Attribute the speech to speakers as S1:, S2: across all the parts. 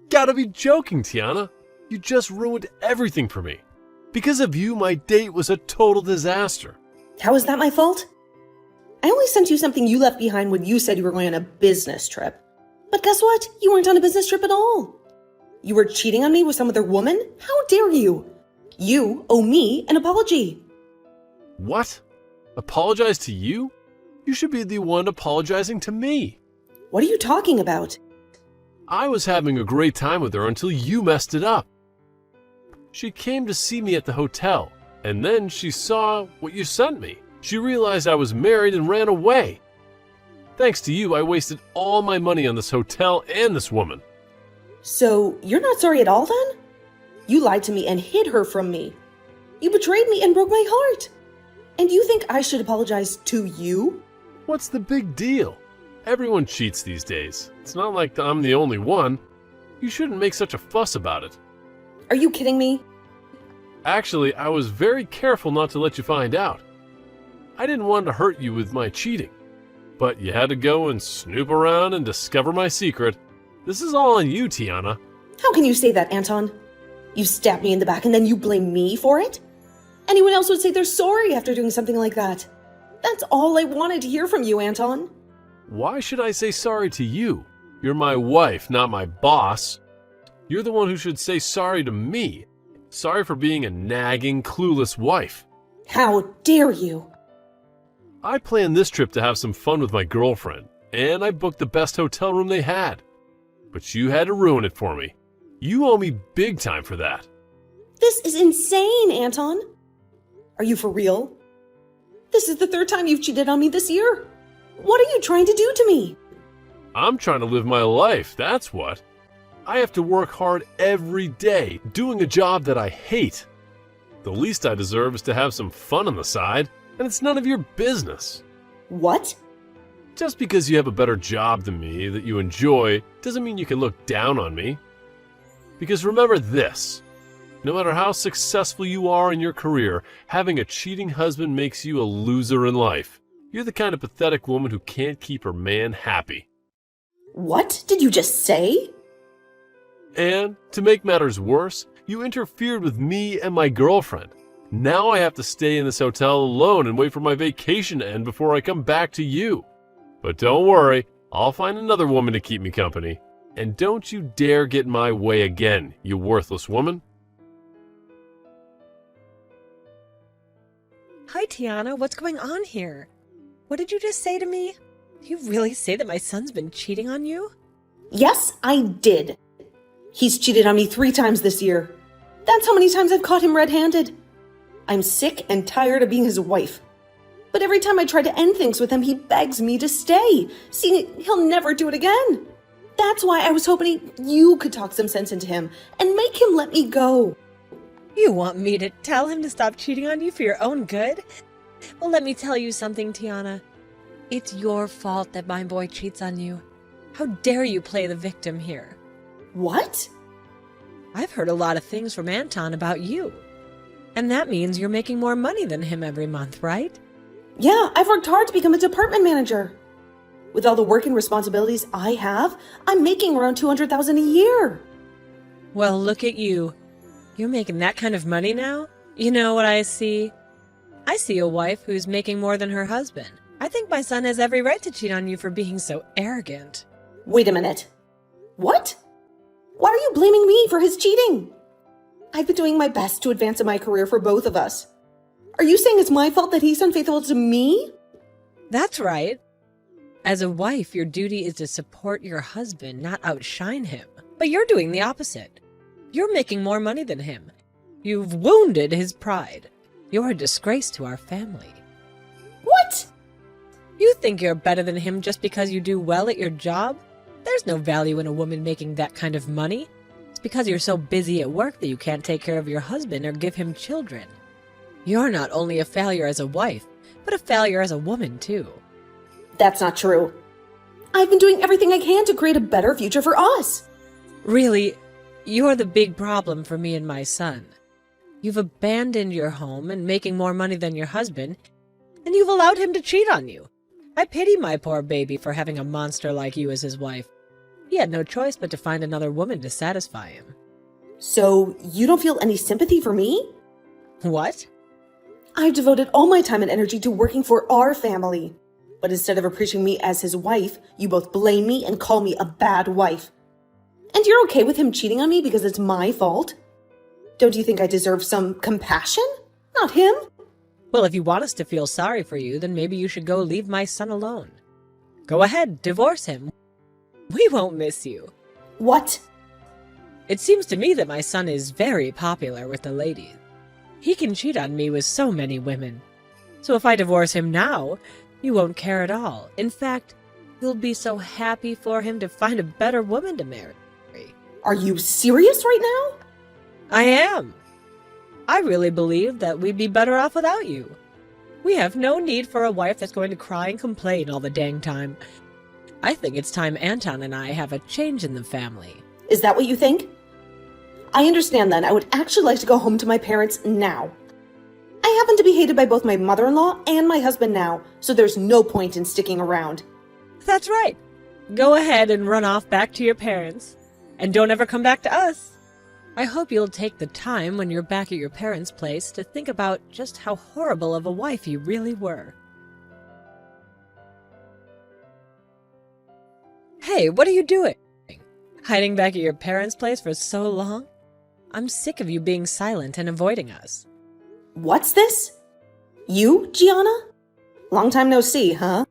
S1: Gotta be joking, Tiana. You just ruined everything for me. Because of you, my date was a total disaster.
S2: How is that my fault? I only sent you something you left behind when you said you were going on a business trip. But guess what? You weren't on a business trip at all. You were cheating on me with some other woman? How dare you? You owe me an apology.
S1: What? Apologize to you? You should be the one apologizing to me.
S2: What are you talking about?
S1: I was having a great time with her until you messed it up. She came to see me at the hotel, and then she saw what you sent me. She realized I was married and ran away. Thanks to you, I wasted all my money on this hotel and this woman.
S2: So, you're not sorry at all then? You lied to me and hid her from me. You betrayed me and broke my heart. And you think I should apologize to you?
S1: What's the big deal? Everyone cheats these days. It's not like I'm the only one. You shouldn't make such a fuss about it.
S2: Are you kidding me?
S1: Actually, I was very careful not to let you find out. I didn't want to hurt you with my cheating. But you had to go and snoop around and discover my secret. This is all on you, Tiana.
S2: How can you say that, Anton? You stabbed me in the back and then you blame me for it? Anyone else would say they're sorry after doing something like that. That's all I wanted to hear from you, Anton.
S1: Why should I say sorry to you? You're my wife, not my boss. You're the one who should say sorry to me. Sorry for being a nagging, clueless wife.
S2: How dare you?
S1: I planned this trip to have some fun with my girlfriend, and I booked the best hotel room they had. But you had to ruin it for me. You owe me big time for that.
S2: This is insane, Anton. Are you for real? This is the third time you've cheated on me this year. What are you trying to do to me?
S1: I'm trying to live my life, that's what. I have to work hard every day, doing a job that I hate. The least I deserve is to have some fun on the side, and it's none of your business.
S2: What?
S1: Just because you have a better job than me that you enjoy doesn't mean you can look down on me. Because remember this, no matter how successful you are in your career, having a cheating husband makes you a loser in life. You're the kind of pathetic woman who can't keep her man happy.
S2: What did you just say?
S1: And, to make matters worse, you interfered with me and my girlfriend. Now I have to stay in this hotel alone and wait for my vacation to end before I come back to you. But don't worry, I'll find another woman to keep me company. And don't you dare get in my way again, you worthless woman.
S3: Hi, Tiana. What's going on here? What did you just say to me? You really say that my son's been cheating on you?
S2: Yes, I did. He's cheated on me 3 times this year. That's how many times I've caught him red-handed. I'm sick and tired of being his wife. But every time I try to end things with him, he begs me to stay. See, he'll never do it again. That's why I was hoping you could talk some sense into him and make him let me go.
S3: You want me to tell him to stop cheating on you for your own good? Well, let me tell you something, Tiana. It's your fault that my boy cheats on you. How dare you play the victim here?
S2: What?
S3: I've heard a lot of things from Anton about you. And that means you're making more money than him every month, right?
S2: Yeah, I've worked hard to become a department manager. With all the work and responsibilities I have, I'm making around $200,000 a year.
S3: Well, look at you. You're making that kind of money now? You know what I see? I see a wife who's making more than her husband. I think my son has every right to cheat on you for being so arrogant.
S2: Wait a minute. What? Why are you blaming me for his cheating? I've been doing my best to advance in my career for both of us. Are you saying it's my fault that he's unfaithful to me?
S3: That's right. As a wife, your duty is to support your husband, not outshine him. But you're doing the opposite. You're making more money than him. You've wounded his pride. You're a disgrace to our family.
S2: What?
S3: You think you're better than him just because you do well at your job? There's no value in a woman making that kind of money. It's because you're so busy at work that you can't take care of your husband or give him children. You're not only a failure as a wife, but a failure as a woman, too.
S2: That's not true. I've been doing everything I can to create a better future for us.
S3: Really, you're the big problem for me and my son. You've abandoned your home and making more money than your husband, and you've allowed him to cheat on you. I pity my poor baby for having a monster like you as his wife. He had no choice but to find another woman to satisfy him.
S2: So, you don't feel any sympathy for me?
S3: What?
S2: I've devoted all my time and energy to working for our family. But instead of appreciating me as his wife, you both blame me and call me a bad wife. And you're okay with him cheating on me because it's my fault? Don't you think I deserve some compassion? Not him.
S3: Well, if you want us to feel sorry for you, then maybe you should go leave my son alone. Go ahead, divorce him. We won't miss you.
S2: What?
S3: It seems to me that my son is very popular with the ladies. He can cheat on me with so many women. So if I divorce him now, you won't care at all. In fact, you'll be so happy for him to find a better woman to marry.
S2: Are you serious right now?
S3: I am. I really believe that we'd be better off without you. We have no need for a wife that's going to cry and complain all the dang time. I think it's time Anton and I have a change in the family.
S2: Is that what you think? I understand then. I would actually like to go home to my parents now. I happen to be hated by both my mother-in-law and my husband now, so there's no point in sticking around.
S3: That's right. Go ahead and run off back to your parents. And don't ever come back to us. I hope you'll take the time when you're back at your parents' place to think about just how horrible of a wife you really were. Hey, what are you doing? Hiding back at your parents' place for so long? I'm sick of you being silent and avoiding us.
S2: What's this? You, Gianna? Long time no see, huh?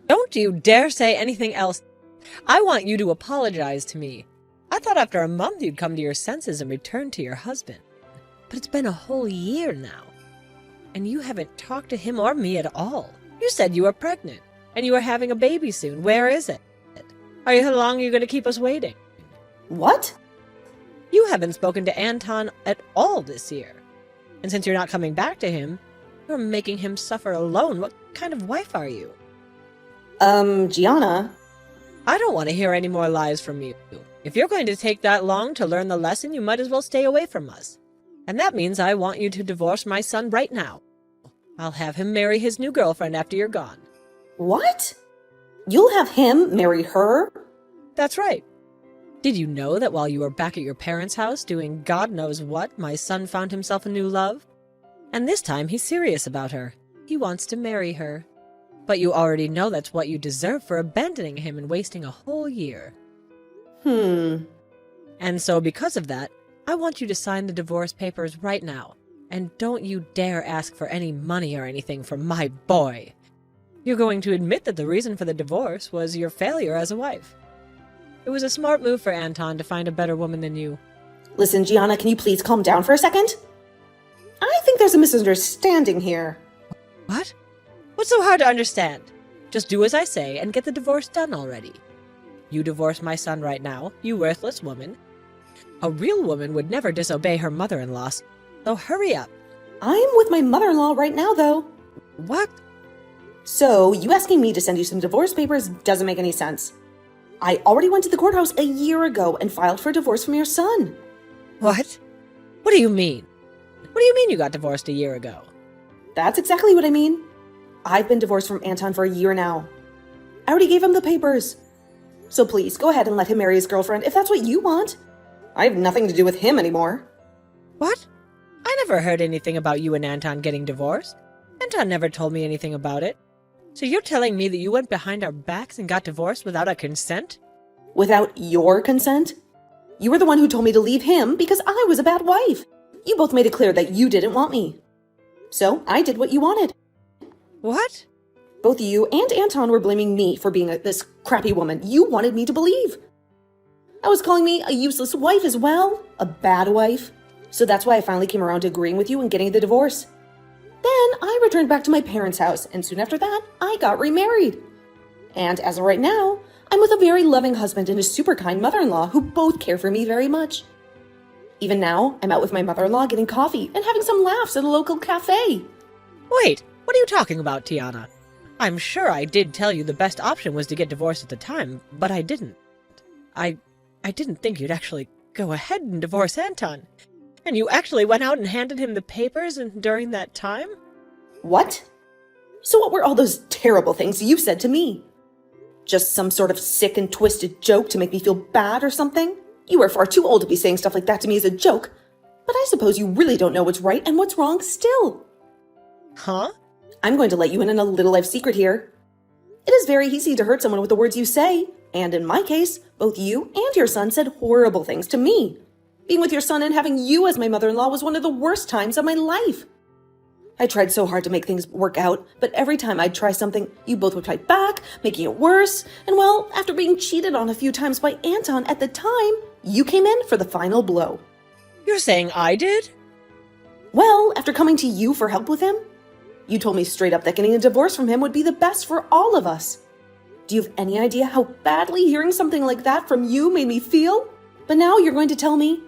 S3: Don't you dare say anything else. I want you to apologize to me. I thought after a month you'd come to your senses and return to your husband. But it's been a whole year now. And you haven't talked to him or me at all. You said you were pregnant, and you were having a baby soon. Where is it? How long are you going to keep us waiting?
S2: What?
S3: You haven't spoken to Anton at all this year. And since you're not coming back to him, you're making him suffer alone. What kind of wife are you?
S2: Gianna?
S3: I don't want to hear any more lies from you. If you're going to take that long to learn the lesson, you might as well stay away from us. And that means I want you to divorce my son right now. I'll have him marry his new girlfriend after you're gone.
S2: What? You'll have him marry her?
S3: That's right. Did you know that while you were back at your parents' house doing God knows what, my son found himself a new love? And this time he's serious about her. He wants to marry her. But you already know that's what you deserve for abandoning him and wasting a whole year. And so because of that, I want you to sign the divorce papers right now. And don't you dare ask for any money or anything from my boy. You're going to admit that the reason for the divorce was your failure as a wife. It was a smart move for Anton to find a better woman than you.
S2: Listen, Gianna, can you please calm down for a second? I think there's a misunderstanding here.
S3: What? What's so hard to understand? Just do as I say and get the divorce done already. You divorce my son right now, you worthless woman. A real woman would never disobey her mother-in-law, so hurry up.
S2: I'm with my mother-in-law right now, though.
S3: What?
S2: So, you asking me to send you some divorce papers doesn't make any sense. I already went to the courthouse a year ago and filed for divorce from your son.
S3: What? What do you mean? What do you mean you got divorced a year ago?
S2: That's exactly what I mean. I've been divorced from Anton for a year now. I already gave him the papers. So please, go ahead and let him marry his girlfriend if that's what you want. I have nothing to do with him anymore.
S3: What? I never heard anything about you and Anton getting divorced. Anton never told me anything about it. So you're telling me that you went behind our backs and got divorced without our consent?
S2: Without your consent? You were the one who told me to leave him because I was a bad wife. You both made it clear that you didn't want me. So I did what you wanted.
S3: What?
S2: Both you and Anton were blaming me for being this crappy woman you wanted me to believe. I was calling me a useless wife as well, a bad wife. So that's why I finally came around to agreeing with you and getting the divorce. Then I returned back to my parents' house, and soon after that, I got remarried. And as of right now, I'm with a very loving husband and a super kind mother-in-law who both care for me very much. Even now, I'm out with my mother-in-law getting coffee and having some laughs at a local cafe.
S3: Wait, what are you talking about, Tiana? I'm sure I did tell you the best option was to get divorced at the time, but I didn't. I didn't think you'd actually go ahead and divorce Anton. And you actually went out and handed him the papers during that time?
S2: What? So what were all those terrible things you said to me? Just some sort of sick and twisted joke to make me feel bad or something? You are far too old to be saying stuff like that to me as a joke. But I suppose you really don't know what's right and what's wrong still.
S3: Huh?
S2: I'm going to let you in on a little life secret here. It is very easy to hurt someone with the words you say, and in my case, both you and your son said horrible things to me. Being with your son and having you as my mother-in-law was one of the worst times of my life. I tried so hard to make things work out, but every time I'd try something, you both would fight back, making it worse. And well, after being cheated on a few times by Anton at the time, you came in for the final blow.
S3: You're saying I did?
S2: Well, after coming to you for help with him, you told me straight up that getting a divorce from him would be the best for all of us. Do you have any idea how badly hearing something like that from you made me feel? But now you're going to tell me,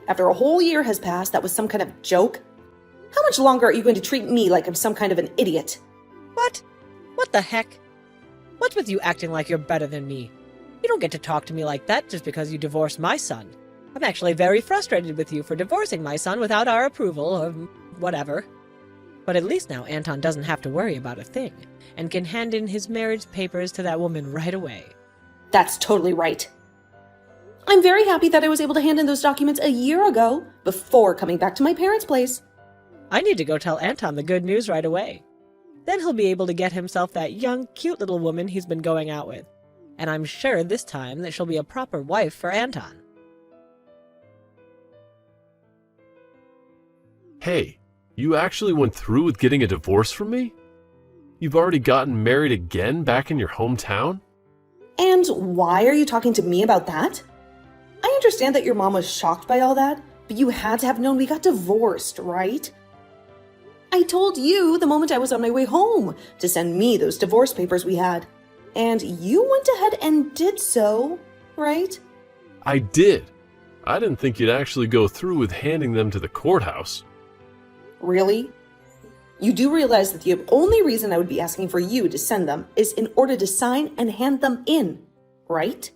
S2: after a whole year has passed, that was some kind of joke? How much longer are you going to treat me like I'm some kind of an idiot?
S3: What? What the heck? What's with you acting like you're better than me? You don't get to talk to me like that just because you divorced my son. I'm actually very frustrated with you for divorcing my son without our approval or whatever. But at least now Anton doesn't have to worry about a thing and can hand in his marriage papers to that woman right away.
S2: That's totally right. I'm very happy that I was able to hand in those documents a year ago, before coming back to my parents' place.
S3: I need to go tell Anton the good news right away. Then he'll be able to get himself that young, cute little woman he's been going out with. And I'm sure this time that she'll be a proper wife for Anton.
S1: Hey, you actually went through with getting a divorce from me? You've already gotten married again back in your hometown?
S2: And why are you talking to me about that? I understand that your mom was shocked by all that, but you had to have known we got divorced, right? I told you the moment I was on my way home to send me those divorce papers we had. And you went ahead and did so, right?
S1: I did. I didn't think you'd actually go through with handing them to the courthouse.
S2: Really? You do realize that the only reason I would be asking for you to send them is in order to sign and hand them in, right?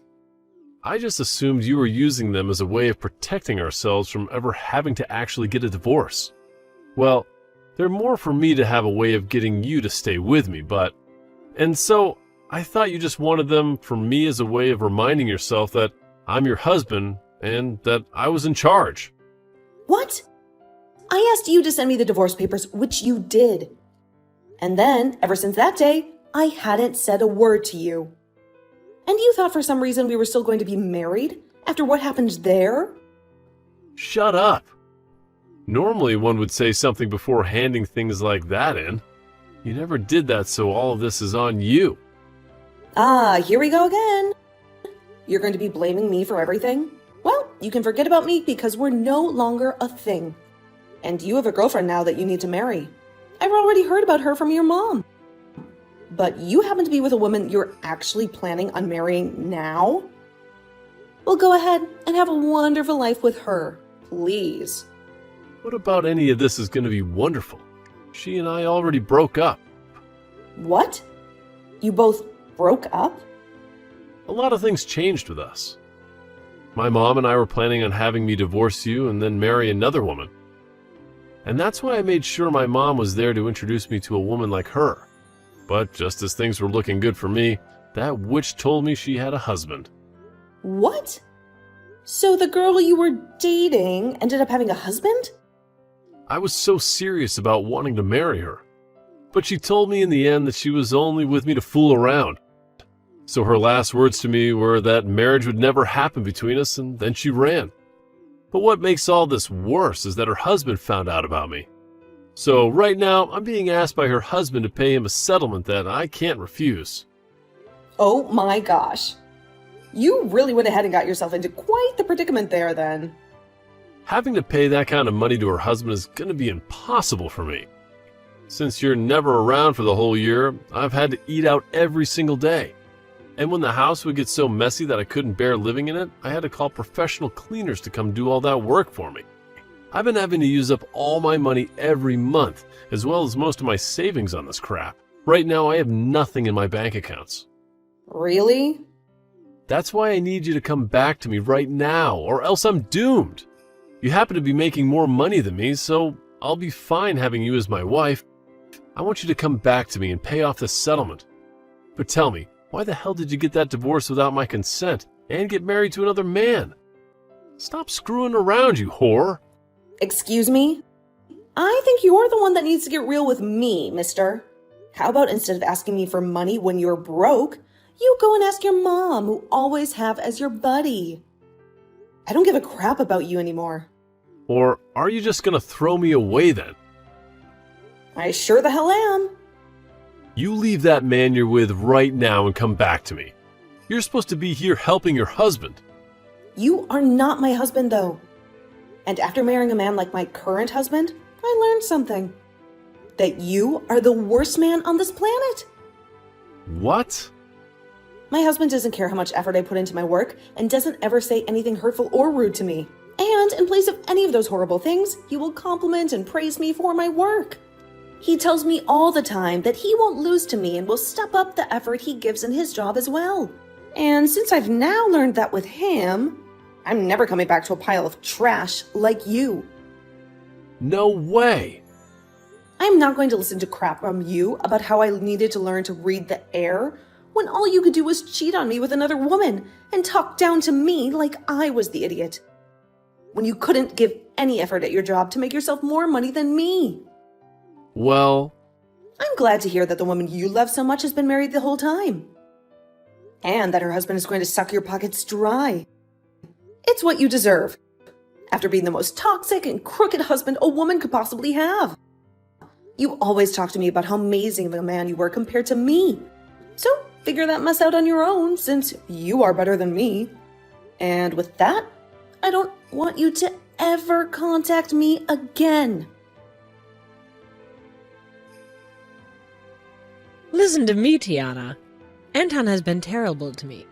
S1: I just assumed you were using them as a way of protecting ourselves from ever having to actually get a divorce. Well, they're more for me to have a way of getting you to stay with me, but... And so, I thought you just wanted them for me as a way of reminding yourself that I'm your husband and that I was in charge.
S2: What? I asked you to send me the divorce papers, which you did. And then, ever since that day, I hadn't said a word to you. And you thought for some reason we were still going to be married after what happened there?
S1: Shut up. Normally one would say something before handing things like that in. You never did that, so all of this is on you.
S2: Ah, here we go again. You're going to be blaming me for everything? Well, you can forget about me because we're no longer a thing. And you have a girlfriend now that you need to marry. I've already heard about her from your mom. But you happen to be with a woman you're actually planning on marrying now? Well, go ahead and have a wonderful life with her, please.
S1: What about any of this is going to be wonderful? She and I already broke up.
S2: What? You both broke up?
S1: A lot of things changed with us. My mom and I were planning on having me divorce you and then marry another woman. And that's why I made sure my mom was there to introduce me to a woman like her. But just as things were looking good for me, that witch told me she had a husband.
S2: What? So the girl you were dating ended up having a husband?
S1: I was so serious about wanting to marry her. But she told me in the end that she was only with me to fool around. So her last words to me were that marriage would never happen between us, and then she ran. But what makes all this worse is that her husband found out about me. So right now, I'm being asked by her husband to pay him a settlement that I can't refuse.
S2: Oh my gosh. You really went ahead and got yourself into quite the predicament there then.
S1: Having to pay that kind of money to her husband is going to be impossible for me. Since you're never around for the whole year, I've had to eat out every single day. And when the house would get so messy that I couldn't bear living in it, I had to call professional cleaners to come do all that work for me. I've been having to use up all my money every month, as well as most of my savings on this crap. Right now, I have nothing in my bank accounts.
S2: Really?
S1: That's why I need you to come back to me right now, or else I'm doomed. You happen to be making more money than me, so I'll be fine having you as my wife. I want you to come back to me and pay off this settlement. But tell me, Why the hell did you get that divorce without my consent and get married to another man? Stop screwing around, you whore.
S2: Excuse me? I think you're the one that needs to get real with me, mister. How about instead of asking me for money when you're broke, you go and ask your mom, who always have as your buddy. I don't give a crap about you anymore.
S1: Or are you just gonna throw me away then?
S2: I sure the hell am.
S1: You leave that man you're with right now and come back to me. You're supposed to be here helping your husband.
S2: You are not my husband, though. And after marrying a man like my current husband, I learned something. That you are the worst man on this planet.
S1: What?
S2: My husband doesn't care how much effort I put into my work and doesn't ever say anything hurtful or rude to me. And in place of any of those horrible things, he will compliment and praise me for my work. He tells me all the time that he won't lose to me and will step up the effort he gives in his job as well. And since I've now learned that with him, I'm never coming back to a pile of trash like you.
S1: No way.
S2: I'm not going to listen to crap from you about how I needed to learn to read the air when all you could do was cheat on me with another woman and talk down to me like I was the idiot. When you couldn't give any effort at your job to make yourself more money than me.
S1: Well,
S2: I'm glad to hear that the woman you love so much has been married the whole time. And that her husband is going to suck your pockets dry. It's what you deserve. After being the most toxic and crooked husband a woman could possibly have. You always talk to me about how amazing of a man you were compared to me. So figure that mess out on your own, since you are better than me. And with that, I don't want you to ever contact me again.
S3: Listen to me, Tiana. Anton has been terrible to me.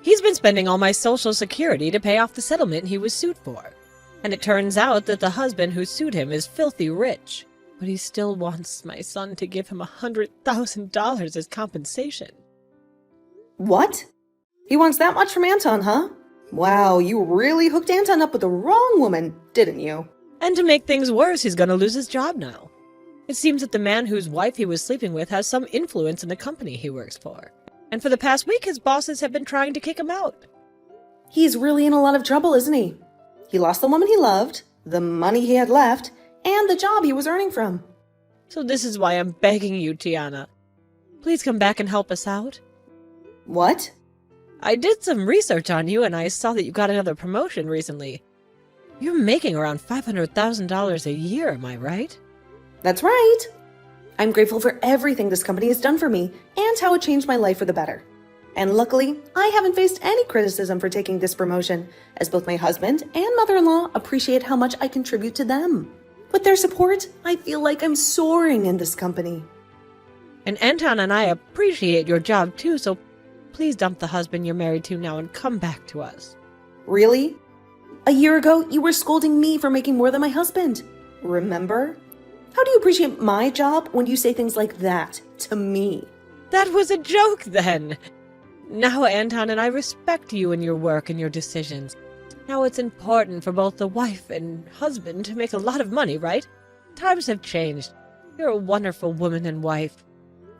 S3: He's been spending all my social security to pay off the settlement he was sued for. And it turns out that the husband who sued him is filthy rich. But he still wants my son to give him $100,000 as compensation.
S2: What? He wants that much from Anton, huh? Wow, you really hooked Anton up with the wrong woman, didn't you?
S3: And to make things worse, he's gonna lose his job now. It seems that the man whose wife he was sleeping with has some influence in the company he works for. And for the past week, his bosses have been trying to kick him out.
S2: He's really in a lot of trouble, isn't he? He lost the woman he loved, the money he had left, and the job he was earning from.
S3: So this is why I'm begging you, Tiana. Please come back and help us out.
S2: What?
S3: I did some research on you and I saw that you got another promotion recently. You're making around $500,000 a year, am I right?
S2: That's right. I'm grateful for everything this company has done for me and how it changed my life for the better. And luckily, I haven't faced any criticism for taking this promotion, as both my husband and mother-in-law appreciate how much I contribute to them. With their support, I feel like I'm soaring in this company.
S3: And Anton and I appreciate your job too, so please dump the husband you're married to now and come back to us.
S2: Really? A year ago, you were scolding me for making more than my husband. Remember? How do you appreciate my job when you say things like that to me?
S3: That was a joke then. Now Anton and I respect you and your work and your decisions. Now it's important for both the wife and husband to make a lot of money, right? Times have changed. You're a wonderful woman and wife.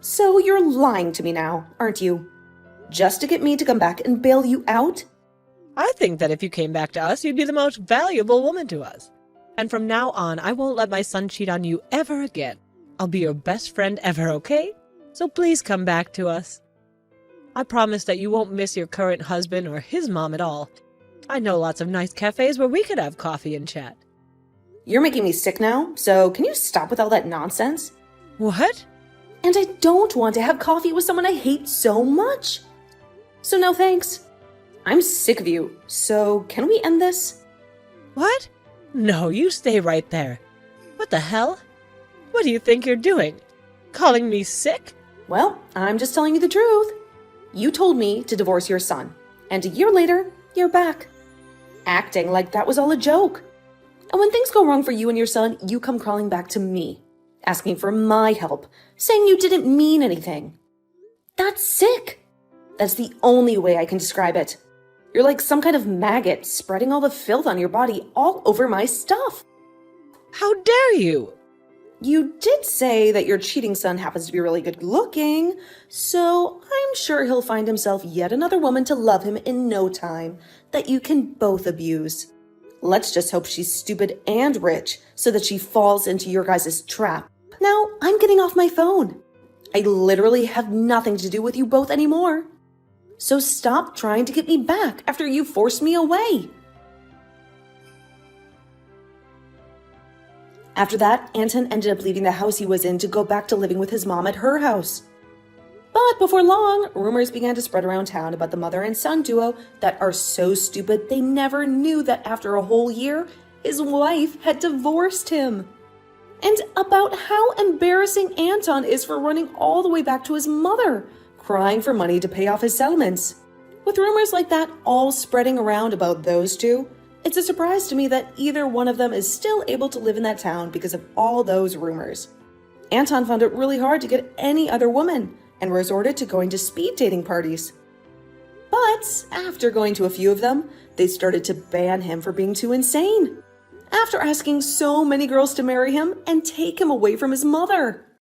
S2: So you're lying to me now, aren't you? Just to get me to come back and bail you out?
S3: I think that if you came back to us, you'd be the most valuable woman to us. And from now on, I won't let my son cheat on you ever again. I'll be your best friend ever, okay? So please come back to us. I promise that you won't miss your current husband or his mom at all. I know lots of nice cafes where we could have coffee and chat.
S2: You're making me sick now, so can you stop with all that nonsense?
S3: What?
S2: And I don't want to have coffee with someone I hate so much. So no thanks. I'm sick of you, so can we end this?
S3: What? No, you stay right there. What the hell? What do you think you're doing? Calling me sick?
S2: Well, I'm just telling you the truth. You told me to divorce your son, and a year later, you're back. Acting like that was all a joke. And when things go wrong for you and your son, you come crawling back to me, asking for my help, saying you didn't mean anything. That's sick. That's the only way I can describe it. You're like some kind of maggot spreading all the filth on your body all over my stuff.
S3: How dare you?
S2: You did say that your cheating son happens to be really good looking, so I'm sure he'll find himself yet another woman to love him in no time that you can both abuse. Let's just hope she's stupid and rich so that she falls into your guys' trap. Now, I'm getting off my phone. I literally have nothing to do with you both anymore. So stop trying to get me back after you forced me away. After that, Anton ended up leaving the house he was in to go back to living with his mom at her house. But before long, rumors began to spread around town about the mother and son duo that are so stupid they never knew that after a whole year, his wife had divorced him. And about how embarrassing Anton is for running all the way back to his mother, crying for money to pay off his settlements. With rumors like that all spreading around about those two, it's a surprise to me that either one of them is still able to live in that town because of all those rumors. Anton found it really hard to get any other woman and resorted to going to speed dating parties. But after going to a few of them, they started to ban him for being too insane, after asking so many girls to marry him and take him away from his mother.